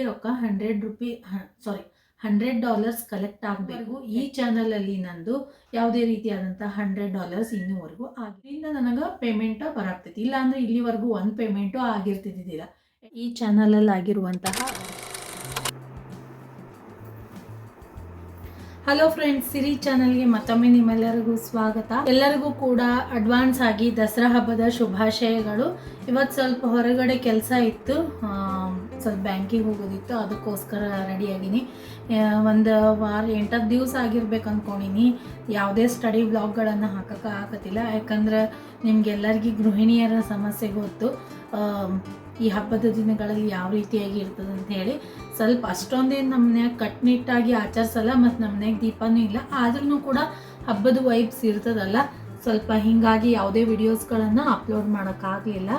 ರೊಕ್ಕ $100 ಕಲೆಕ್ಟ್ ಆಗಬೇಕು. ಈ ಚಾನಲಲ್ಲಿ ನಂದು ಯಾವುದೇ ರೀತಿಯಾದಂಥ $100 ಇನ್ನೂವರೆಗೂ ಆಗಿದ್ದರಿಂದ ನನಗೆ ಪೇಮೆಂಟ್ ಬರಾಗ್ತೈತಿ. ಇಲ್ಲಾಂದರೆ ಇಲ್ಲಿವರೆಗೂ ಒಂದು ಪೇಮೆಂಟು ಆಗಿರ್ತಿದ್ದಿಲ್ಲ. ಈ ಚಾನಲಲ್ಲಿ ಆಗಿರುವಂತಹ ಹಲೋ ಫ್ರೆಂಡ್ಸ್, ಸಿರಿ ಚಾನಲ್ಗೆ ಮತ್ತೊಮ್ಮೆ ನಿಮ್ಮೆಲ್ಲರಿಗೂ ಸ್ವಾಗತ. ಎಲ್ಲರಿಗೂ ಕೂಡ ಅಡ್ವಾನ್ಸ್ ಆಗಿ ದಸರಾ ಹಬ್ಬದ ಶುಭಾಶಯಗಳು. ಇವತ್ತು ಸ್ವಲ್ಪ ಹೊರಗಡೆ ಕೆಲಸ ಇತ್ತು, ಸ್ವಲ್ಪ ಬ್ಯಾಂಕಿಗೆ ಹೋಗೋದಿತ್ತು, ಅದಕ್ಕೋಸ್ಕರ ರೆಡಿಯಾಗಿನಿ. ಒಂದು ವಾರ 8 ದಿವಸ ಆಗಿರ್ಬೇಕು ಅಂದ್ಕೊಂಡಿನಿ. ಯಾವುದೇ ಸ್ಟಡಿ ವ್ಲಾಗ್ಗಳನ್ನು ಹಾಕೋಕ್ಕಾಗತ್ತಿಲ್ಲ, ಯಾಕಂದ್ರೆ ನಿಮ್ಗೆಲ್ಲರಿಗೂ ಗೃಹಿಣಿಯರ ಸಮಸ್ಯೆ ಗೊತ್ತು. ಈ ಹಬ್ಬದ ದಿನಗಳಲ್ಲಿ ಯಾವ ರೀತಿಯಾಗಿ ಇರ್ತದೆ ಅಂತ ಹೇಳಿ ಸ್ವಲ್ಪ ಅಷ್ಟೊಂದೇನು ನಮ್ಮ ಮನ್ಯಾಗ ಕಟ್ನಿಟ್ಟಾಗಿ ಆಚರಿಸಲ್ಲ, ಮತ್ತು ನಮ್ಮ ಮನ್ಯಾಗ ದೀಪನೂ ಇಲ್ಲ. ಆದ್ರೂ ಕೂಡ ಹಬ್ಬದ ವೈಬ್ಸ್ ಇರ್ತದಲ್ಲ, ಸ್ವಲ್ಪ ಹೀಗಾಗಿ ಯಾವುದೇ ವಿಡಿಯೋಸ್ಗಳನ್ನು ಅಪ್ಲೋಡ್ ಮಾಡೋಕ್ಕಾಗಲಿಲ್ಲ.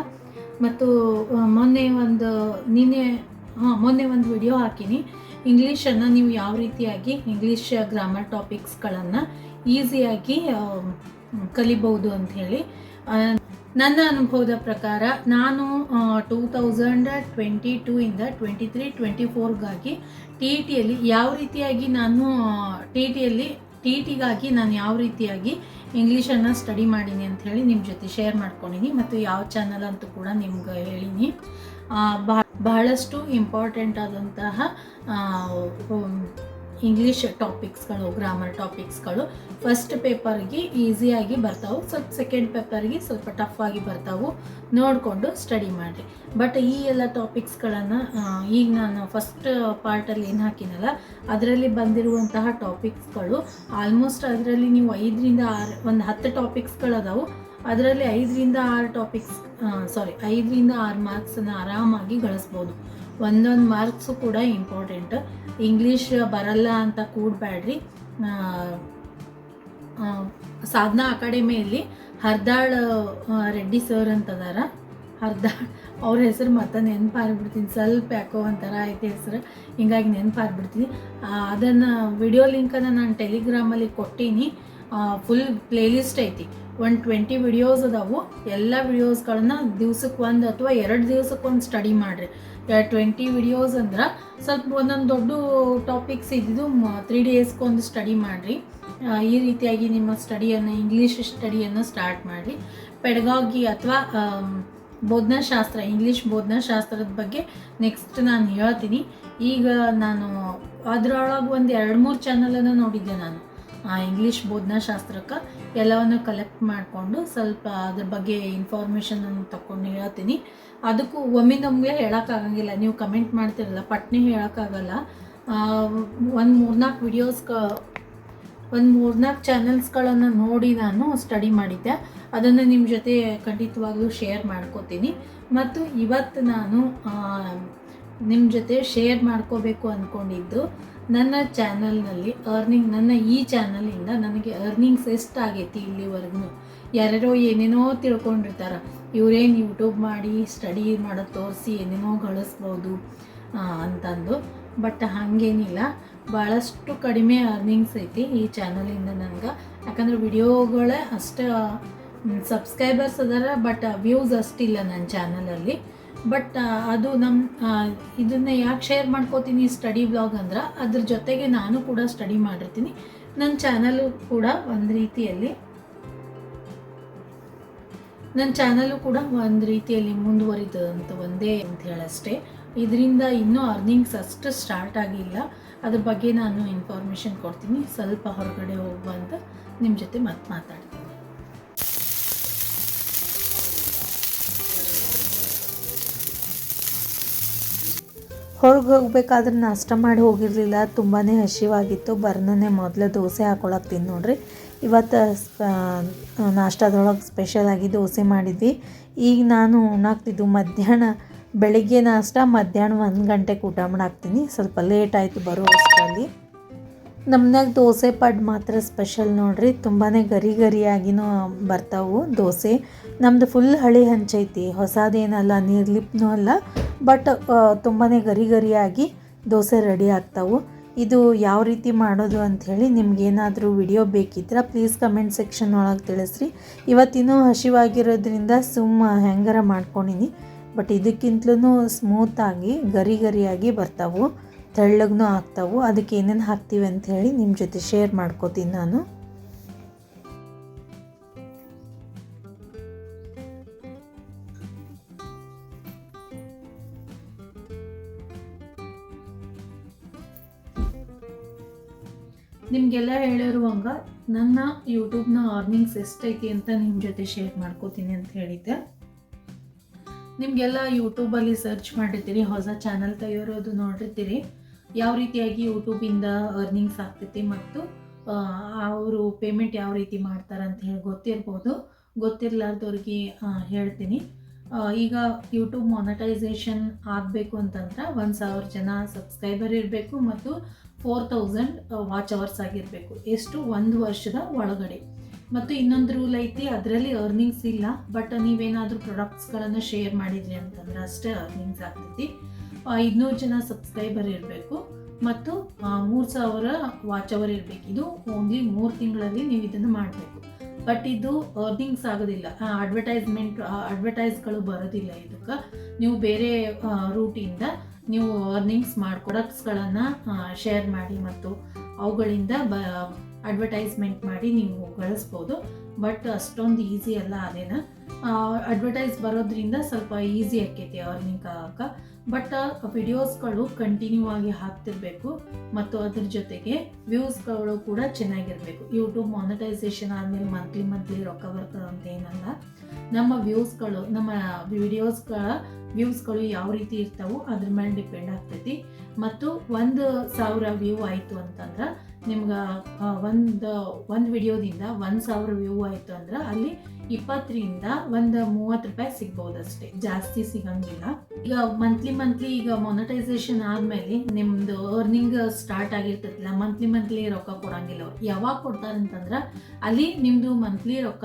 ಮತ್ತು ಮೊನ್ನೆ ಒಂದು ವಿಡಿಯೋ ಹಾಕಿನಿ. ಇಂಗ್ಲೀಷನ್ನು ನೀವು ಯಾವ ರೀತಿಯಾಗಿ ಇಂಗ್ಲೀಷ್ ಗ್ರಾಮರ್ ಟಾಪಿಕ್ಸ್ಗಳನ್ನು ಈಸಿಯಾಗಿ ಕಲಿಬಹುದು ಅಂಥೇಳಿ. ನನ್ನ ಅನುಭವದ ಪ್ರಕಾರ ನಾನು 2022 ಇಂದ 23-24ಗಾಗಿ ಟಿ ಇ ಟಿಯಲ್ಲಿ ಯಾವ ರೀತಿಯಾಗಿ ನಾನು ಟಿ ಇ ಟಿಗಾಗಿ ನಾನು ಯಾವ ರೀತಿಯಾಗಿ ಇಂಗ್ಲೀಷನ್ನು ಸ್ಟಡಿ ಮಾಡೀನಿ ಅಂತ ಹೇಳಿ ನಿಮ್ಮ ಜೊತೆ ಶೇರ್ ಮಾಡ್ಕೊಂಡಿನಿ. ಮತ್ತು ಯಾವ ಚಾನಲ್ ಅಂತೂ ಕೂಡ ನಿಮ್ಗೆ ಹೇಳಿನಿ. ಬಹಳಷ್ಟು ಇಂಪಾರ್ಟೆಂಟ್ ಆದಂತಹ ಇಂಗ್ಲೀಷ್ ಟಾಪಿಕ್ಸ್ಗಳು, ಗ್ರಾಮರ್ ಟಾಪಿಕ್ಸ್ಗಳು ಫಸ್ಟ್ ಪೇಪರ್ಗೆ ಈಸಿಯಾಗಿ ಬರ್ತಾವೆ, ಸ್ವಲ್ಪ ಸೆಕೆಂಡ್ ಪೇಪರ್ಗೆ ಸ್ವಲ್ಪ ಟಫ್ ಆಗಿ ಬರ್ತಾವೆ. ನೋಡಿಕೊಂಡು ಸ್ಟಡಿ ಮಾಡಿರಿ. ಬಟ್ ಈ ಎಲ್ಲ ಟಾಪಿಕ್ಸ್ಗಳನ್ನು ಈಗ ನಾನು ಫಸ್ಟ್ ಪಾರ್ಟಲ್ಲಿ ಏನು ಹಾಕಿನಲ್ಲ, ಅದರಲ್ಲಿ ಬಂದಿರುವಂತಹ ಟಾಪಿಕ್ಸ್ಗಳು ಆಲ್ಮೋಸ್ಟ್ ಅದರಲ್ಲಿ ನೀವು 5ರಿಂದ 6 ಒಂದು 10 ಟಾಪಿಕ್ಸ್ಗಳದಾವು. ಅದರಲ್ಲಿ 5ರಿಂದ 6 ಮಾರ್ಕ್ಸನ್ನು ಆರಾಮಾಗಿ ಗಳಿಸ್ಬೋದು. ಒಂದೊಂದು ಮಾರ್ಕ್ಸು ಕೂಡ ಇಂಪಾರ್ಟೆಂಟ್. ಇಂಗ್ಲೀಷ್ ಬರಲ್ಲ ಅಂತ ಕೂಡಬೇಡ್ರಿ. ಸಾಧನಾ ಅಕಾಡೆಮಿಯಲ್ಲಿ ಹರ್ದಾಳ್ ರೆಡ್ಡಿ ಸರ್ ಅಂತದಾರ, ಅವ್ರ ಹೆಸರು ಮತ್ತೆ ನೆನಪಾಗ್ಬಿಡ್ತೀನಿ. ಸ್ವಲ್ಪ ಯಾಕೋ ಒಂಥರ ಐತೆ ಹೆಸರು, ಹಿಂಗಾಗಿ ನೆನಪಾಗ್ಬಿಡ್ತೀನಿ. ಅದನ್ನು ವಿಡಿಯೋ ಲಿಂಕನ್ನು ನಾನು ಟೆಲಿಗ್ರಾಮಲ್ಲಿ ಕೊಟ್ಟೀನಿ. ಫುಲ್ ಪ್ಲೇಲಿಸ್ಟ್ ಐತಿ. 20 ವಿಡಿಯೋಸ್ ಅದಾವು. ಎಲ್ಲ ವಿಡಿಯೋಸ್ಗಳನ್ನ ದಿವ್ಸಕ್ಕೆ 1 ಅಥವಾ 2 ದಿವಸಕ್ಕೊಂದು ಸ್ಟಡಿ ಮಾಡಿರಿ. 20 ವಿಡಿಯೋಸ್ ಅಂದ್ರೆ ಸ್ವಲ್ಪ ಒಂದೊಂದು ದೊಡ್ಡ ಟಾಪಿಕ್ಸ್ ಇದ್ದಿದ್ದು 3 ಡೇಸ್ಗೊಂದು ಸ್ಟಡಿ ಮಾಡಿರಿ. ಈ ರೀತಿಯಾಗಿ ನಿಮ್ಮ ಇಂಗ್ಲೀಷ್ ಸ್ಟಡಿಯನ್ನು ಸ್ಟಾರ್ಟ್ ಮಾಡಿರಿ. ಪೆಡಗಾಗಿ ಅಥವಾ ಬೋಧನಾಶಾಸ್ತ್ರ, ಇಂಗ್ಲೀಷ್ ಬೋಧನಾಶಾಸ್ತ್ರದ ಬಗ್ಗೆ ನೆಕ್ಸ್ಟ್ ನಾನು ಹೇಳ್ತೀನಿ. ಈಗ ನಾನು ಅದರೊಳಗೆ ಒಂದು 2-3 ಚಾನಲನ್ನು ನೋಡಿದ್ದೆ ನಾನು. ಇಂಗ್ಲೀಷ್ ಬೋಧನಾಶಾಸ್ತ್ರಕ್ಕೆ ಎಲ್ಲವನ್ನು ಕಲೆಕ್ಟ್ ಮಾಡಿಕೊಂಡು ಸ್ವಲ್ಪ ಅದ್ರ ಬಗ್ಗೆ ಇನ್ಫಾರ್ಮೇಷನನ್ನು ತಗೊಂಡು ಹೇಳ್ತೀನಿ. ಅದಕ್ಕೂ ಒಮ್ಮಿಂದೊಮ್ಮೆ ಹೇಳೋಕ್ಕಾಗಂಗಿಲ್ಲ, ನೀವು ಕಮೆಂಟ್ ಮಾಡ್ತಿರಲ್ಲ, ಪಟ್ನೆ ಹೇಳೋಕ್ಕಾಗಲ್ಲ. ಒಂದು 3-4 ಚಾನಲ್ಸ್ಗಳನ್ನು ನೋಡಿ ನಾನು ಸ್ಟಡಿ ಮಾಡಿದ್ದೆ. ಅದನ್ನು ನಿಮ್ಮ ಜೊತೆ ಖಂಡಿತವಾಗ್ಲೂ ಶೇರ್ ಮಾಡ್ಕೋತೀನಿ. ಮತ್ತು ಇವತ್ತು ನಾನು ನಿಮ್ಮ ಜೊತೆ ಶೇರ್ ಮಾಡ್ಕೋಬೇಕು ಅಂದ್ಕೊಂಡಿದ್ದು, ನನ್ನ ಚಾನಲ್ನಲ್ಲಿ ನನ್ನ ಈ ಚಾನಲಿಂದ ನನಗೆ ಅರ್ನಿಂಗ್ಸ್ ಎಷ್ಟಾಗೈತಿ ಇಲ್ಲಿವರೆಗೂ. ಯಾರ್ಯಾರೋ ಏನೇನೋ ತಿಳ್ಕೊಂಡಿರ್ತಾರೆ, ಇವರೇನು ಯೂಟ್ಯೂಬ್ ಮಾಡಿ ಸ್ಟಡಿ ಮಾಡೋದು ತೋರಿಸಿ ಏನೇನೋ ಗಳಿಸ್ಬೋದು ಅಂತಂದು. ಬಟ್ ಹಾಗೇನಿಲ್ಲ, ಭಾಳಷ್ಟು ಕಡಿಮೆ ಅರ್ನಿಂಗ್ಸ್ ಐತಿ ಈ ಚಾನಲಿಂದ ನನಗೆ. ಯಾಕಂದರೆ ವಿಡಿಯೋಗಳೇ ಅಷ್ಟು ಸಬ್ಸ್ಕ್ರೈಬರ್ಸ್ ಅದಾರ, ಬಟ್ ವ್ಯೂಸ್ ಅಷ್ಟಿಲ್ಲ ನನ್ನ ಚಾನಲಲ್ಲಿ. ಬಟ್ ಅದು ಇದನ್ನು ಯಾಕೆ ಶೇರ್ ಮಾಡ್ಕೋತೀನಿ ಸ್ಟಡಿ ಬ್ಲಾಗ್ ಅಂದ್ರೆ, ಅದ್ರ ಜೊತೆಗೆ ನಾನು ಕೂಡ ಸ್ಟಡಿ ಮಾಡಿರ್ತೀನಿ. ನನ್ನ ಚಾನಲು ಕೂಡ ಒಂದು ರೀತಿಯಲ್ಲಿ ಮುಂದುವರಿತದಂತ ಒಂದೇ ಅಂತ ಹೇಳಷ್ಟೇ. ಇದರಿಂದ ಇನ್ನೂ ಅರ್ನಿಂಗ್ಸ್ ಅಷ್ಟು ಸ್ಟಾರ್ಟ್ ಆಗಿಲ್ಲ. ಅದ್ರ ಬಗ್ಗೆ ನಾನು ಇನ್ಫಾರ್ಮೇಷನ್ ಕೊಡ್ತೀನಿ. ಸ್ವಲ್ಪ ಹೊರಗಡೆ ಹೋಗುವಂತ ನಿಮ್ಮ ಜೊತೆ ಮಾತಾಡ್ತೀನಿ. ಹೊರಗೆ ಹೋಗ್ಬೇಕಾದ್ರೆ ನಾಷ್ಟ ಮಾಡಿ ಹೋಗಿರಲಿಲ್ಲ, ತುಂಬಾ ಹಸಿವಾಗಿತ್ತು. ಬರ್ನೇ ಮೊದಲು ದೋಸೆ ಹಾಕೊಳಕ್ತೀನಿ ನೋಡ್ರಿ. ಇವತ್ತು ನಾಷ್ಟದೊಳಗೆ ಸ್ಪೆಷಲಾಗಿ ದೋಸೆ ಮಾಡಿದ್ವಿ. ಈಗ ನಾನು ಉಣ್ಣಾಕ್ತಿದ್ದು ಬೆಳಿಗ್ಗೆ ನಾಷ್ಟ, ಮಧ್ಯಾಹ್ನ 1 ಗಂಟೆಗೆ ಊಟ ಮಾಡಾಕ್ತೀನಿ. ಸ್ವಲ್ಪ ಲೇಟ್ ಆಯಿತು ಬರೋ ಅಷ್ಟರಲ್ಲಿ. ನಮ್ಮನ್ಯಾಗ ದೋಸೆ ಪಡ್ ಮಾತ್ರ ಸ್ಪೆಷಲ್ ನೋಡ್ರಿ. ತುಂಬಾ ಗರಿಯಾಗಿನೂ ಬರ್ತಾವು ದೋಸೆ. ನಮ್ಮದು ಫುಲ್ ಹಳಿ ಹಂಚೈತಿ, ಹೊಸದೇನಲ್ಲ, ನಿರ್ಲಿಪ್ನೂ ಅಲ್ಲ. ಬಟ್ ತುಂಬಾ ಗರಿಯಾಗಿ ದೋಸೆ ರೆಡಿ ಆಗ್ತಾವೆ. ಇದು ಯಾವ ರೀತಿ ಮಾಡೋದು ಅಂಥೇಳಿ ನಿಮ್ಗೇನಾದರೂ ವಿಡಿಯೋ ಬೇಕಿದ್ರೆ ಪ್ಲೀಸ್ ಕಮೆಂಟ್ ಸೆಕ್ಷನ್ ಒಳಗೆ ತಿಳಿಸ್ರಿ. ಇವತ್ತಿನೂ ಹಸಿವಾಗಿರೋದ್ರಿಂದ ಹೆಂಗಾರ ಮಾಡ್ಕೊಂಡಿನಿ. ಬಟ್ ಇದಕ್ಕಿಂತಲೂ ಸ್ಮೂತಾಗಿ ಗರಿ ಗರಿಯಾಗಿ ಬರ್ತಾವೆ, ತೆಳ್ಳಗೂ ಆಗ್ತಾವೆ. ಅದಕ್ಕೆ ಏನೇನು ಹಾಕ್ತೀವಿ ಅಂತ ಹೇಳಿ ನಿಮ್ಮ ಜೊತೆ ಶೇರ್ ಮಾಡ್ಕೋತೀನಿ ನಾನು. ನಿಮಗೆಲ್ಲ ಹೇಳಿರುವಂಗ ನನ್ನ ಯೂಟ್ಯೂಬ್ನ ಅರ್ನಿಂಗ್ಸ್ ಎಷ್ಟೈತಿ ಅಂತ ನಿಮ್ಮ ಜೊತೆ ಶೇರ್ ಮಾಡ್ಕೋತೀನಿ ಅಂತ ಹೇಳಿದ್ದೆ. ನಿಮಗೆಲ್ಲ ಯೂಟ್ಯೂಬಲ್ಲಿ ಸರ್ಚ್ ಮಾಡಿರ್ತೀರಿ, ಹೊಸ ಚಾನಲ್ ತೆಗೆಯೋದು ನೋಡಿರ್ತೀರಿ, ಯಾವ ರೀತಿಯಾಗಿ ಯೂಟ್ಯೂಬಿಂದ ಅರ್ನಿಂಗ್ಸ್ ಆಗ್ತೈತಿ ಮತ್ತು ಅವರು ಪೇಮೆಂಟ್ ಯಾವ ರೀತಿ ಮಾಡ್ತಾರೆ ಅಂತ ಹೇಳಿ ಗೊತ್ತಿರ್ಬೋದು. ಗೊತ್ತಿರಲಾರ್ದವ್ರಿಗೆ ಹೇಳ್ತೀನಿ. ಈಗ ಯೂಟ್ಯೂಬ್ ಮಾನಿಟೈಸೇಷನ್ ಆಗಬೇಕು ಅಂತಂದ್ರೆ 1000 ಜನ ಸಬ್ಸ್ಕ್ರೈಬರ್ ಇರಬೇಕು ಮತ್ತು 4000 ವಾಚ್ ಅವರ್ಸ್ ಆಗಿರಬೇಕು. ಎಷ್ಟು? 1 ವರ್ಷದ ಒಳಗಡೆ. ಮತ್ತು ಇನ್ನೊಂದು ರೂಲ್ ಐತಿ, ಅದರಲ್ಲಿ ಅರ್ನಿಂಗ್ಸ್ ಇಲ್ಲ, ಬಟ್ ನೀವೇನಾದರೂ ಪ್ರಾಡಕ್ಟ್ಸ್ಗಳನ್ನು ಶೇರ್ ಮಾಡಿದ್ರಿ ಅಂತಂದ್ರೆ ಅಷ್ಟೇ ಅರ್ನಿಂಗ್ಸ್ ಆಗ್ತೈತಿ. 500 ಜನ ಸಬ್ಸ್ಕ್ರೈಬರ್ ಇರಬೇಕು ಮತ್ತು 3000 ವಾಚ್ ಅವರ್ ಇರಬೇಕು. ಇದು ಓನ್ಲಿ 3 ತಿಂಗಳಲ್ಲಿ ನೀವು ಇದನ್ನು ಮಾಡಬೇಕು. ಬಟ್ ಇದು ಅರ್ನಿಂಗ್ಸ್ ಆಗೋದಿಲ್ಲ, ಅಡ್ವರ್ಟೈಸ್ಗಳು ಬರೋದಿಲ್ಲ. ಇದಕ್ಕೆ ನೀವು ಬೇರೆ ರೂಟಿಂದ ನೀವು ಅರ್ನಿಂಗ್ಸ್ ಪ್ರಾಡಕ್ಟ್ಸ್ಗಳನ್ನು ಶೇರ್ ಮಾಡಿ ಮತ್ತು ಅವುಗಳಿಂದ ಅಡ್ವರ್ಟೈಸ್ಮೆಂಟ್ ಮಾಡಿ ನೀವು ಗಳಿಸ್ಬೋದು. ಬಟ್ ಅಷ್ಟೊಂದು ಈಸಿ ಅಲ್ಲ. ಅದೇನ ಅಡ್ವರ್ಟೈಸ್ ಬರೋದ್ರಿಂದ ಸ್ವಲ್ಪ ಈಸಿ ಆಕೈತಿ ಅರ್ನಿಂಗ್ ಆಗಕ್ಕೆ. ಬಟ್ ವಿಡಿಯೋಸ್ಗಳು ಕಂಟಿನ್ಯೂ ಆಗಿ ಹಾಕ್ತಿರ್ಬೇಕು ಮತ್ತು ಅದ್ರ ಜೊತೆಗೆ ವ್ಯೂಸ್ಗಳು ಕೂಡ ಚೆನ್ನಾಗಿರಬೇಕು. ಯೂಟ್ಯೂಬ್ ಮಾನಿಟೈಸೇಷನ್ ಆದಮೇಲೆ ಮಂತ್ಲಿ ರೊಕ್ಕ ಬರ್ತದೆ ಅಂತ ಏನಲ್ಲ. ನಮ್ಮ ವ್ಯೂಸ್ಗಳು ಯಾವ ರೀತಿ ಇರ್ತಾವೋ ಅದ್ರ ಮೇಲೆ ಡಿಪೆಂಡ್ ಆಗ್ತೈತಿ. ಮತ್ತು 1000 ವ್ಯೂ ಆಯಿತು ಅಂತಂದ್ರೆ ನಿಮ್ಗೆ ಒಂದು ವಿಡಿಯೋದಿಂದ 1000 ವ್ಯೂ ಆಯಿತು ಅಂದ್ರೆ ಅಲ್ಲಿ 20ರಿಂದ 30 ರೂಪಾಯಿ ಸಿಗ್ಬೋದು ಅಷ್ಟೇ, ಜಾಸ್ತಿ ಸಿಗಂಗಿಲ್ಲ. ಈಗ ಮಂತ್ಲಿ ಈಗ ಮಾನಿಟೈಸೇಷನ್ ಆದಮೇಲೆ ನಿಮ್ಮದು ಅರ್ನಿಂಗ್ ಸ್ಟಾರ್ಟ್ ಆಗಿರ್ತೈತಿಲ್ಲ, ಮಂತ್ಲಿ ರೊಕ್ಕ ಕೊಡಂಗಿಲ್ಲ. ಅವ್ರು ಯಾವಾಗ ಕೊಡ್ತಾರೆ ಅಂತಂದ್ರೆ ಅಲ್ಲಿ ನಿಮ್ಮದು ಮಂತ್ಲಿ ರೊಕ್ಕ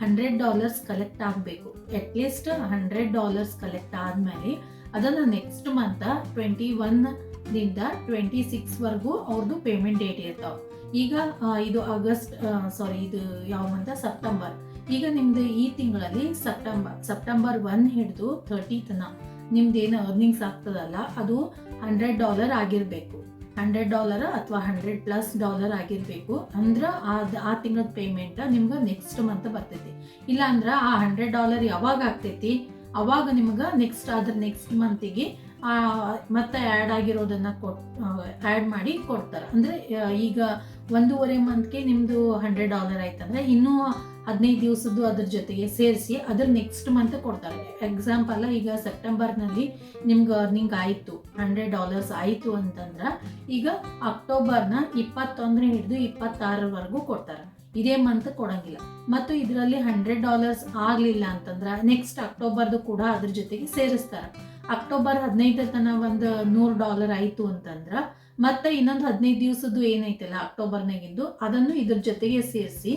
$100 ಕಲೆಕ್ಟ್ ಆಗಬೇಕು. ಅಟ್ಲೀಸ್ಟ್ $100 ಕಲೆಕ್ಟ್ ಆದಮೇಲೆ ಅದನ್ನು ನೆಕ್ಸ್ಟ್ ಮಂತ್ 21ರಿಂದ 26ವರೆಗೂ ಅವ್ರದ್ದು ಪೇಮೆಂಟ್ ಡೇಟ್ ಇರ್ತಾವೆ. ಈಗ ಇದು ಇದು ಯಾವ ಮಂತ? ಸೆಪ್ಟೆಂಬರ್. ಈಗ ನಿಮ್ದು ಈ ತಿಂಗಳಲ್ಲಿ ಸೆಪ್ಟೆಂಬರ್ 1 ಹಿಡಿದು 30 ತನಕ ನಿಮ್ದೇನು ಅರ್ನಿಂಗ್ಸ್ ಆಗ್ತದಲ್ಲ ಅದು $100 ಆಗಿರಬೇಕು. $100 ಅಥವಾ $100+ ಆಗಿರಬೇಕು. ಅಂದ್ರೆ ಆ ತಿಂಗಳದ ಪೇಮೆಂಟ್ ನಿಮ್ಗೆ ನೆಕ್ಸ್ಟ್ ಮಂತ್ ಬರ್ತೈತಿ. ಇಲ್ಲ ಅಂದ್ರೆ ಆ $100 ಯಾವಾಗ ಆಗ್ತೈತಿ ಅವಾಗ ನಿಮ್ಗೆ ನೆಕ್ಸ್ಟ್ ಮಂತಿಗೆ ಮತ್ತೆ ಆ್ಯಡ್ ಆಗಿರೋದನ್ನು ಆ್ಯಡ್ ಮಾಡಿ ಕೊಡ್ತಾರೆ. ಅಂದರೆ ಈಗ 1.5 ಮಂತ್ಗೆ ನಿಮ್ಮದು $100 ಆಯ್ತಂದ್ರೆ ಇನ್ನೂ 15 ದಿವಸದ್ದು ಅದ್ರ ಜೊತೆಗೆ ಸೇರಿಸಿ ಅದ್ರ ನೆಕ್ಸ್ಟ್ ಮಂತ್ ಕೊಡ್ತಾರೆ. ಎಕ್ಸಾಂಪಲ್, ಈಗ ಸೆಪ್ಟೆಂಬರ್ನಲ್ಲಿ ನಿಮ್ಗೆ ಅರ್ನಿಂಗ್ ಆಯಿತು, $100 ಆಯಿತು ಅಂತಂದ್ರೆ ಈಗ ಅಕ್ಟೋಬರ್ನ 21 ಹಿಡಿದು 26ವರೆಗೂ ಕೊಡ್ತಾರೆ. ಇದೇ ಮಂತ್ ಕೊಡಂಗಿಲ್ಲ. ಮತ್ತು ಇದರಲ್ಲಿ $100 ಆಗಲಿಲ್ಲ ಅಂತಂದ್ರೆ ನೆಕ್ಸ್ಟ್ ಅಕ್ಟೋಬರ್ದು ಕೂಡ ಅದ್ರ ಜೊತೆಗೆ ಸೇರಿಸ್ತಾರೆ. ಅಕ್ಟೋಬರ್ 15 ತನಕ ಒಂದು $100 ಆಯಿತು ಅಂತಂದ್ರೆ ಮತ್ತೆ ಇನ್ನೊಂದು 15 ದಿವಸದ್ದು ಏನೈತಲ್ಲ ಅಕ್ಟೋಬರ್ನಾಗಿಂದು ಅದನ್ನು ಇದ್ರ ಜೊತೆಗೆ ಸೇರಿಸಿ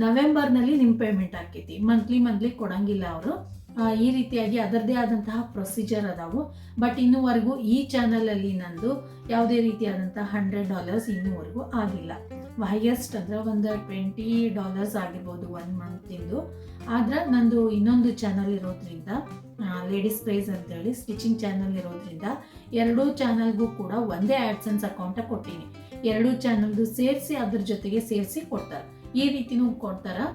ನವೆಂಬರ್ನಲ್ಲಿ ನಿಮ್ಮ ಪೇಮೆಂಟ್ ಆಕೈತಿ. ಮಂತ್ಲಿ ಕೊಡಂಗಿಲ್ಲ ಅವರು. ಈ ರೀತಿಯಾಗಿ ಅದರದೇ ಆದಂತಹ ಪ್ರೊಸೀಜರ್ ಅದಾವು. ಬಟ್ ಇನ್ನೂವರೆಗೂ ಈ ಚಾನಲಲ್ಲಿ ನಂದು ಯಾವುದೇ ರೀತಿಯಾದಂತಹ $100 ಇನ್ನೂವರೆಗೂ ಆಗಿಲ್ಲ. ಹೈಯೆಸ್ಟ್ ಅಂದರೆ ಒಂದು $20 ಆಗಿರ್ಬೋದು 1 ಮಂತಿಂದು. ಆದ್ರೆ ನಂದು ಇನ್ನೊಂದು ಚಾನಲ್ ಇರೋದ್ರಿಂದ ಲೇಡೀಸ್ ಪ್ರೈಸ್ ಅಂತೇಳಿ ಸ್ಟಿಚಿಂಗ್ ಚಾನಲ್ ಇರೋದ್ರಿಂದ 2 ಚಾನಲ್ಗೂ ಕೂಡ ಒಂದೇ ಆ್ಯಡ್ಸೆನ್ಸ್ ಅಕೌಂಟ ಕೊಟ್ಟೀನಿ. 2 ಚಾನಲ್ದು ಸೇರಿಸಿ ಅದ್ರ ಜೊತೆಗೆ ಸೇರಿಸಿ ಕೊಡ್ತಾರೆ. ಈ ರೀತಿನೂ ಕೊಡ್ತಾರೆ.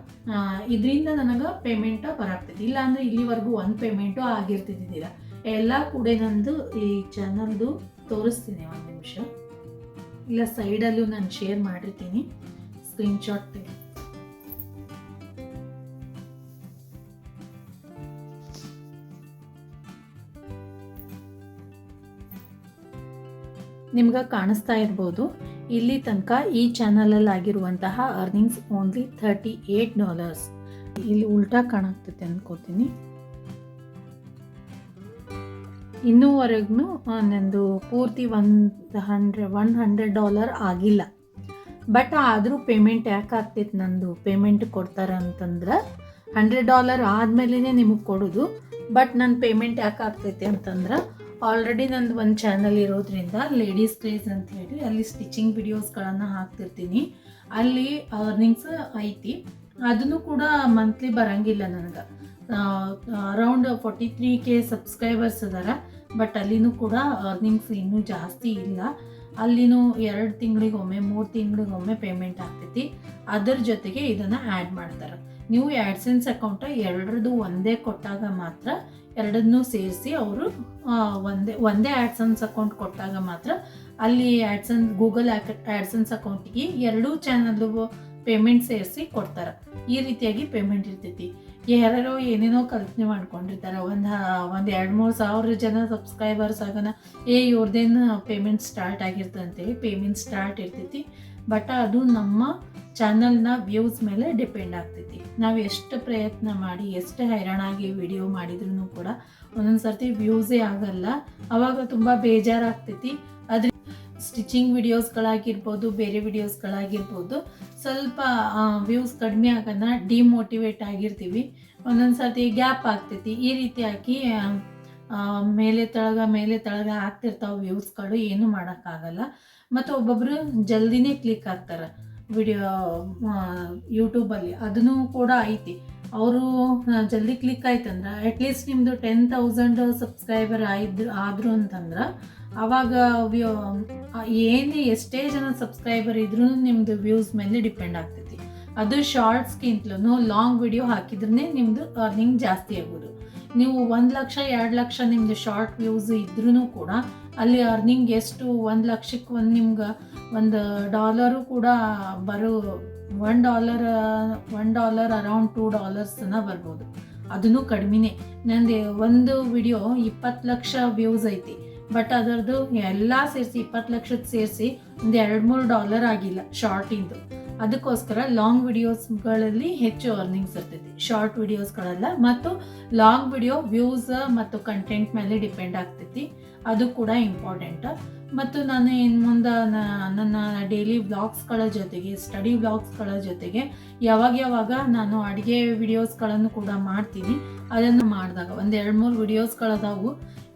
ಇದರಿಂದ ನನಗೆ ಪೇಮೆಂಟ ಬರಾಗ್ತೈತಿ. ಇಲ್ಲಾಂದರೆ ಇಲ್ಲಿವರೆಗೂ ಒಂದು ಪೇಮೆಂಟು ಆಗಿರ್ತಿದ್ದಿಲ್ಲ. ಎಲ್ಲ ಕೂಡ ನಂದು ಈ ಚಾನಲ್ದು ತೋರಿಸ್ತೀನಿ. 1 ನಿಮಿಷ. ಇಲ್ಲ ಸೈಡಲ್ಲೂ ನಾನು ಶೇರ್ ಮಾಡಿರ್ತೀನಿ ಸ್ಕ್ರೀನ್ಶಾಟ್ ತೆಗೆದು. ನಿಮ್ಗೆ ಕಾಣಿಸ್ತಾ ಇರ್ಬೋದು ಇಲ್ಲಿ ತನಕ ಈ ಚಾನಲಲ್ಲಿ ಆಗಿರುವಂತಹ ಅರ್ನಿಂಗ್ಸ್ ಓನ್ಲಿ $38. ಇಲ್ಲಿ ಉಲ್ಟಾ ಕಾಣಾಗ್ತೈತೆ ಅನ್ಕೋತೀನಿ. ಇನ್ನೂವರೆಗೂ ನಂದು ಪೂರ್ತಿ $100 ಆಗಿಲ್ಲ. ಬಟ್ ಆದರೂ ಪೇಮೆಂಟ್ ಯಾಕೆ ಆಗ್ತೈತೆ? ನಂದು ಪೇಮೆಂಟ್ ಕೊಡ್ತಾರೆ ಅಂತಂದ್ರೆ $100 ಆದಮೇಲೆ ನಿಮಗೆ ಕೊಡೋದು. ಬಟ್ ನನ್ನ ಪೇಮೆಂಟ್ ಯಾಕೆ ಆಗ್ತೈತೆ ಅಂತಂದ್ರೆ ಆಲ್ರೆಡಿ ನಂದು ಒಂದು ಚಾನಲ್ ಇರೋದ್ರಿಂದ ಲೇಡೀಸ್ ಕ್ರೇಜ್ ಅಂತ ಹೇಳಿ ಅಲ್ಲಿ ಸ್ಟಿಚಿಂಗ್ ವಿಡಿಯೋಸ್ಗಳನ್ನು ಹಾಕ್ತಿರ್ತೀನಿ. ಅಲ್ಲಿ ಅರ್ನಿಂಗ್ಸ್ ಐತಿ. ಅದನ್ನು ಕೂಡ ಮಂತ್ಲಿ ಬರೋಂಗಿಲ್ಲ ನನಗೆ. ಅರೌಂಡ್ 43K ಸಬ್ಸ್ಕ್ರೈಬರ್ಸ್ ಅದಾರ. ಬಟ್ ಅಲ್ಲಿನೂ ಕೂಡ ಅರ್ನಿಂಗ್ಸ್ ಇನ್ನೂ ಜಾಸ್ತಿ ಇಲ್ಲ. ಅಲ್ಲಿನೂ 2 ತಿಂಗಳಿಗೊಮ್ಮೆ 3 ತಿಂಗಳಿಗೊಮ್ಮೆ ಪೇಮೆಂಟ್ ಆಗ್ತೈತಿ. ಅದರ ಜೊತೆಗೆ ಇದನ್ನು ಆ್ಯಡ್ ಮಾಡ್ತಾರೆ. ನೀವು ಆ್ಯಡ್ಸೆನ್ಸ್ ಅಕೌಂಟ ಎರಡರದ್ದು ಒಂದೇ ಕೊಟ್ಟಾಗ ಮಾತ್ರ, ಎರಡನ್ನೂ ಸೇರಿಸಿ ಅವರು ಒಂದೇ ಆ್ಯಡ್ಸೆನ್ಸ್ ಅಕೌಂಟ್ ಕೊಟ್ಟಾಗ ಮಾತ್ರ ಅಲ್ಲಿ ಗೂಗಲ್ ಆ್ಯಡ್ಸೆನ್ಸ್ ಅಕೌಂಟಿಗೆ 2 ಚಾನಲ್ಲು ಪೇಮೆಂಟ್ ಸೇರಿಸಿ ಕೊಡ್ತಾರೆ. ಈ ರೀತಿಯಾಗಿ ಪೇಮೆಂಟ್ ಇರ್ತೈತಿ. ಯಾರೋ ಏನೇನೋ ಕಲ್ಪನೆ ಮಾಡ್ಕೊಂಡಿರ್ತಾರೆ. ಒಂದು 2-3 ಸಾವಿರ ಜನ ಸಬ್ಸ್ಕ್ರೈಬರ್ಸ್ ಆಗೋಣ ಇವ್ರದ್ದೇನು ಪೇಮೆಂಟ್ ಸ್ಟಾರ್ಟ್ ಆಗಿರ್ತಂತೇಳಿ ಪೇಮೆಂಟ್ ಸ್ಟಾರ್ಟ್ ಇರ್ತೈತಿ. ಬಟ್ ಅದು ನಮ್ಮ ಚಾನಲ್ನ ವ್ಯೂಸ್ ಮೇಲೆ ಡಿಪೆಂಡ್ ಆಗ್ತೈತಿ. ನಾವು ಎಷ್ಟು ಪ್ರಯತ್ನ ಮಾಡಿ ಎಷ್ಟು ಹೈರಾಣಾಗಿ ವಿಡಿಯೋ ಮಾಡಿದ್ರೂ ಕೂಡ ಒಂದೊಂದು ಸರ್ತಿ ವ್ಯೂಸೇ ಆಗಲ್ಲ. ಆವಾಗ ತುಂಬ ಬೇಜಾರಾಗ್ತೈತಿ. ಅದ್ರ ಸ್ಟಿಚಿಂಗ್ ವಿಡಿಯೋಸ್ಗಳಾಗಿರ್ಬೋದು, ಬೇರೆ ವಿಡಿಯೋಸ್ಗಳಾಗಿರ್ಬೋದು, ಸ್ವಲ್ಪ ವ್ಯೂಸ್ ಕಡಿಮೆ ಆಗೋಣ ಡಿಮೋಟಿವೇಟ್ ಆಗಿರ್ತೀವಿ. ಒಂದೊಂದು ಸರ್ತಿ ಗ್ಯಾಪ್ ಆಗ್ತೈತಿ. ಈ ರೀತಿಯಾಗಿ ಮೇಲೆ ತಳಗ ಆಗ್ತಿರ್ತಾವೆ ವ್ಯೂಸ್ಗಳು. ಏನೂ ಮಾಡೋಕ್ಕಾಗಲ್ಲ. ಮತ್ತು ಒಬ್ಬೊಬ್ಬರು ಜಲ್ದಿನೇ ಕ್ಲಿಕ್ ಆಗ್ತಾರೆ ವಿಡಿಯೋ ಯೂಟ್ಯೂಬಲ್ಲಿ. ಅದನ್ನು ಕೂಡ ಐತಿ. ಅವರು ಜಲ್ದಿ ಕ್ಲಿಕ್ ಆಯ್ತಂದ್ರೆ ಅಟ್ಲೀಸ್ಟ್ ನಿಮ್ಮದು 10,000 ಸಬ್ಸ್ಕ್ರೈಬರ್ ಆದರು ಅಂತಂದ್ರೆ ಆವಾಗ ಎಷ್ಟೇ ಜನ ಸಬ್ಸ್ಕ್ರೈಬರ್ ಇದ್ರೂ ನಿಮ್ಮದು ವ್ಯೂಸ್ ಮೇಲೆ ಡಿಪೆಂಡ್ ಆಗ್ತೈತಿ. ಅದು ಶಾರ್ಟ್ಸ್ಗಿಂತಲೂ ಲಾಂಗ್ ವಿಡಿಯೋ ಹಾಕಿದ್ರೇ ನಿಮ್ಮದು ಅರ್ನಿಂಗ್ ಜಾಸ್ತಿ ಆಗೋದು. ನೀವು 1 ಲಕ್ಷ 2 ಲಕ್ಷ ನಿಮ್ಮದು ಶಾರ್ಟ್ ವ್ಯೂಸ್ ಇದ್ರೂ ಕೂಡ ಅಲ್ಲಿ ಅರ್ನಿಂಗ್ ಎಷ್ಟು 1 ಲಕ್ಷಕ್ಕೆ ನಿಮ್ಗೆ $1 ಕೂಡ ಬರೋ $1 ಅರೌಂಡ್ $2 ಬರ್ಬೋದು. ಅದನ್ನು ಕಡಿಮೆನೇ. ನಂದು ಒಂದು ವಿಡಿಯೋ 20 ಲಕ್ಷ ವ್ಯೂಸ್ ಐತಿ. ಬಟ್ ಅದರದ್ದು ಎಲ್ಲ ಸೇರಿಸಿ 20 ಲಕ್ಷಕ್ಕೆ ಸೇರಿಸಿ ಒಂದು $2-3 ಆಗಿಲ್ಲ ಶಾರ್ಟಿಂದು. ಅದಕ್ಕೋಸ್ಕರ ಲಾಂಗ್ ವಿಡಿಯೋಸ್ಗಳಲ್ಲಿ ಹೆಚ್ಚು ಅರ್ನಿಂಗ್ಸ್ ಇರ್ತೈತಿ, ಶಾರ್ಟ್ ವಿಡಿಯೋಸ್ಗಳೆಲ್ಲ. ಮತ್ತು ಲಾಂಗ್ ವಿಡಿಯೋ ವ್ಯೂಸ್ ಮತ್ತು ಕಂಟೆಂಟ್ ಮೇಲೆ ಡಿಪೆಂಡ್ ಆಗ್ತೈತಿ. ಅದು ಕೂಡ ಇಂಪಾರ್ಟೆಂಟ್. ಮತ್ತು ನಾನು ಇನ್ನು ಮುಂದೆ ನನ್ನ ಡೈಲಿ ವ್ಲಾಗ್ಸ್ಗಳ ಜೊತೆಗೆ ಸ್ಟಡಿ ವ್ಲಾಗ್ಸ್ಗಳ ಜೊತೆಗೆ ಯಾವಾಗ ನಾನು ಅಡುಗೆ ವಿಡಿಯೋಸ್ಗಳನ್ನು ಕೂಡ ಮಾಡ್ತೀನಿ. ಅದನ್ನು ಮಾಡಿದಾಗ 1-2-3 ವಿಡಿಯೋಸ್ಗಳದಾವು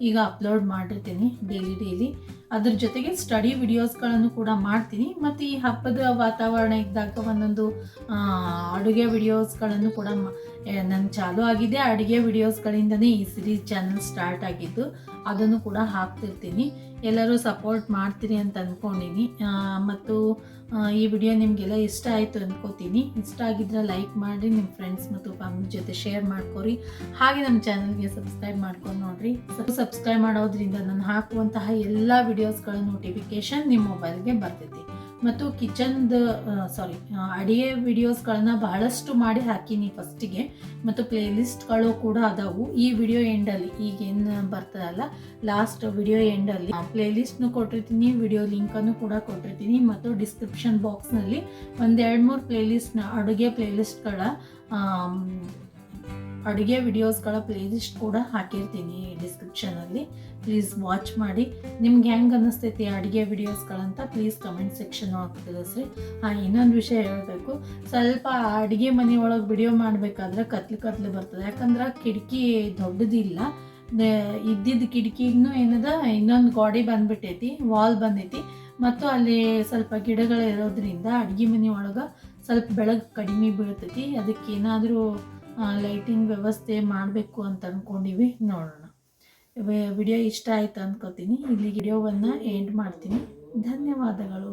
ಈಗ ಅಪ್ಲೋಡ್ ಮಾಡಿರ್ತೀನಿ ಡೈಲಿ. ಅದ್ರ ಜೊತೆಗೆ ಸ್ಟಡಿ ವಿಡಿಯೋಸ್ಗಳನ್ನು ಕೂಡ ಮಾಡ್ತೀನಿ. ಮತ್ತು ಈ ಹಬ್ಬದ ವಾತಾವರಣ ಇದ್ದಾಗ ಒಂದೊಂದು ಅಡುಗೆ ವಿಡಿಯೋಸ್ಗಳನ್ನು ಕೂಡ ನನ್ನ ಚಾಲೂ ಆಗಿದೆ. ಅಡುಗೆ ವಿಡಿಯೋಸ್ಗಳಿಂದನೇ ಈ ಸಿರೀಸ್ ಚಾನಲ್ ಸ್ಟಾರ್ಟ್ ಆಗಿದ್ದು. ಅದನ್ನು ಕೂಡ ಹಾಕ್ತಿರ್ತೀನಿ. ಎಲ್ಲರೂ ಸಪೋರ್ಟ್ ಮಾಡ್ತೀರಿ ಅಂತ ಅಂದ್ಕೊಂಡಿನಿ. ಮತ್ತು ಈ ವಿಡಿಯೋ ನಿಮಗೆಲ್ಲ ಇಷ್ಟ ಆಯಿತು ಅಂದ್ಕೋತೀನಿ. ಇಷ್ಟ ಆಗಿದ್ರೆ ಲೈಕ್ ಮಾಡಿ, ನಿಮ್ಮ ಫ್ರೆಂಡ್ಸ್ ಮತ್ತು ಫ್ಯಾಮಿಲಿ ಜೊತೆ ಶೇರ್ ಮಾಡ್ಕೊರಿ. ಹಾಗೆ ನಮ್ಮ ಚಾನಲ್ಗೆ ಸಬ್ಸ್ಕ್ರೈಬ್ ಮಾಡ್ಕೊಂಡು ನೋಡಿರಿ. ಸಬ್ಸ್ಕ್ರೈಬ್ ಮಾಡೋದ್ರಿಂದ ನಾನು ಹಾಕುವಂತಹ ಎಲ್ಲ ವಿಡಿಯೋಸ್ಗಳ ನೋಟಿಫಿಕೇಷನ್ ನಿಮ್ಮ ಮೊಬೈಲ್ಗೆ ಬರ್ತೈತಿ. ಮತ್ತು ಅಡುಗೆ ವಿಡಿಯೋಸ್ಗಳನ್ನ ಬಹಳಷ್ಟು ಮಾಡಿ ಹಾಕೀನಿ ಫಸ್ಟಿಗೆ. ಮತ್ತು ಪ್ಲೇಲಿಸ್ಟ್ಗಳು ಕೂಡ ಅದಾವು. ಈ ವಿಡಿಯೋ ಎಂಡಲ್ಲಿ ಈಗೇನು ಬರ್ತದಲ್ಲ ಲಾಸ್ಟ್ ವಿಡಿಯೋ ಎಂಡಲ್ಲಿ ಪ್ಲೇಲಿಸ್ಟ್ನು ಕೊಟ್ಟಿರ್ತೀನಿ, ವಿಡಿಯೋ ಲಿಂಕನ್ನು ಕೂಡ ಕೊಟ್ಟಿರ್ತೀನಿ. ಮತ್ತು ಡಿಸ್ಕ್ರಿಪ್ಷನ್ ಬಾಕ್ಸ್ನಲ್ಲಿ 1-2-3 ಪ್ಲೇಲಿಸ್ಟ್ನ ಅಡುಗೆ ವಿಡಿಯೋಸ್ಗಳ ಪ್ಲೇಲಿಸ್ಟ್ ಕೂಡ ಹಾಕಿರ್ತೀನಿ ಡಿಸ್ಕ್ರಿಪ್ಷನಲ್ಲಿ. ಪ್ಲೀಸ್ ವಾಚ್ ಮಾಡಿ. ನಿಮ್ಗೆ ಹೆಂಗೆ ಅನ್ನಿಸ್ತೈತಿ ಅಡುಗೆ ವಿಡಿಯೋಸ್ಗಳಂತ ಪ್ಲೀಸ್ ಕಮೆಂಟ್ ಸೆಕ್ಷನ್ ಒಳಗೆ ತಿಳಿಸ್ರಿ. ಇನ್ನೊಂದು ವಿಷಯ ಹೇಳಬೇಕು, ಸ್ವಲ್ಪ ಅಡುಗೆ ಮನೆ ಒಳಗೆ ವಿಡಿಯೋ ಮಾಡಬೇಕಾದ್ರೆ ಕತ್ಲು ಬರ್ತದೆ. ಯಾಕಂದ್ರೆ ಕಿಟಕಿ ದೊಡ್ಡದಿಲ್ಲ. ಇದ್ದಿದ್ದು ಕಿಟಕಿಗೂ ಏನದ ಇನ್ನೊಂದು ಗೋಡೆ ಬಂದ್ಬಿಟ್ಟೈತಿ, ವಾಲ್ ಬಂದೈತಿ. ಮತ್ತು ಅಲ್ಲಿ ಸ್ವಲ್ಪ ಗಿಡಗಳು ಇರೋದ್ರಿಂದ ಅಡುಗೆ ಮನೆ ಒಳಗೆ ಸ್ವಲ್ಪ ಬೆಳಕು ಕಡಿಮೆ ಬೀಳ್ತೈತಿ. ಅದಕ್ಕೇನಾದರೂ ಲೈಟಿಂಗ್ ವ್ಯವಸ್ಥೆ ಮಾಡಬೇಕು ಅಂತ ಅಂದ್ಕೊಂಡಿವಿ. ನೋಡೋಣ. ವಿಡಿಯೋ ಇಷ್ಟ ಆಯ್ತು ಅಂದ್ಕೋತೀನಿ. ಇಲ್ಲಿ ವಿಡಿಯೋವನ್ನು ಎಂಡ್ ಮಾಡ್ತೀನಿ. ಧನ್ಯವಾದಗಳು.